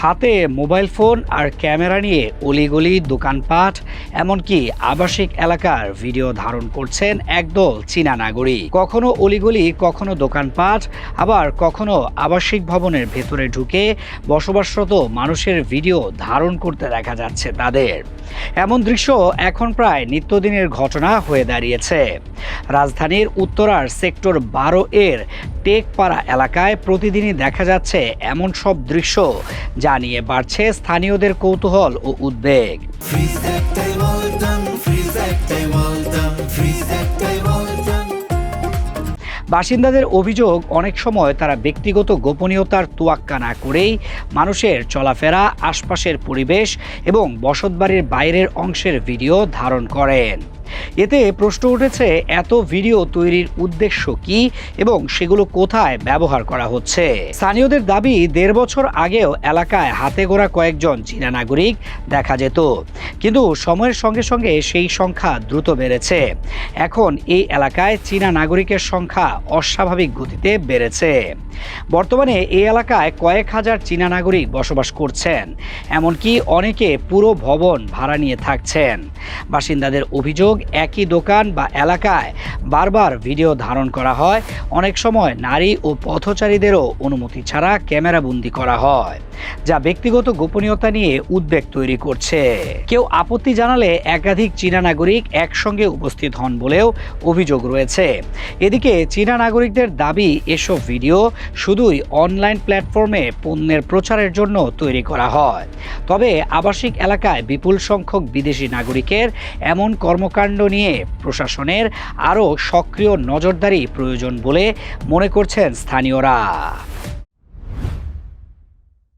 হাতে mobile phone আর camera নিয়ে অলিগলি দোকানপাট এমনকি আবাসিক এলাকার ভিডিও ধারণ করছেন একদল চীনা নাগরিক। কখনো অলিগলি, কখনো দোকানপাট, আবার কখনো আবাসিক ভবনের ভেতরে ঢুকে বসবাসরত মানুষের ভিডিও ধারণ করতে দেখা যাচ্ছে তাদের। এমন দৃশ্য এখন প্রায় নিত্যদিনের ঘটনা হয়ে দাঁড়িয়েছে। রাজধানীর উত্তরার সেক্টর 12 এর টেকপাড়া এলাকায় প্রতিদিনই দেখা যাচ্ছে এমন সব দৃশ্য, যা নিয়ে বাড়ছে স্থানীয়দের কৌতূহল ও উদ্বেগ। বাসিন্দাদের অভিযোগ, অনেক সময় তারা ব্যক্তিগত গোপনীয়তার তোয়াক্কা না করেই মানুষের চলাফেরা, আশপাশের পরিবেশ এবং বসতবাড়ির বাইরের অংশের ভিডিও ধারণ করেন। এতে প্রশ্ন উঠেছে, এত ভিডিও তৈরির উদ্দেশ্য কি এবং সেগুলো কোথায় ব্যবহার করা হচ্ছে? স্থানীয়দের দাবি, 1.5 বছর আগেও এলাকায় হাতে গোনা কয়েকজন চীনা নাগরিক দেখা যেত, কিন্তু সময়ের সঙ্গে সঙ্গে সেই সংখ্যা দ্রুত বেড়েছে। এখন এই এলাকায় চীনা নাগরিকের সংখ্যা অস্বাভাবিক গতিতে বেড়েছে। বর্তমানে এই এলাকায় কয়েক হাজার চীনা নাগরিক বসবাস করছেন, এমনকি অনেকে পুরো ভবন ভাড়া নিয়ে থাকছেন। বাসিন্দাদের অভিযোগ, একই দোকান বা এলাকায় বারবার ভিডিও ধারণ করা হয়, অনেক সময় নারী ও পথচারীদেরও অনুমতি ছাড়া ক্যামেরাবন্দি করা হয়, যা ব্যক্তিগত গোপনীয়তা নিয়ে উদ্বেগ তৈরি করছে। কেউ আপত্তি জানালে একাধিক চীনা নাগরিক একসঙ্গে উপস্থিত হন বলেও অভিযোগ রয়েছে। এদিকে চীনা নাগরিকদের দাবি, এসব ভিডিও শুধুই অনলাইন প্ল্যাটফর্মে পণ্যের প্রচারের জন্য তৈরি করা হয়। তবে আবাসিক এলাকায় বিপুল সংখ্যক বিদেশি নাগরিকের এমন কর্মকাণ্ড নিয়ে প্রশাসনের আরও সক্রিয় নজরদারি প্রয়োজন বলে মনে করছেন স্থানীয়রা।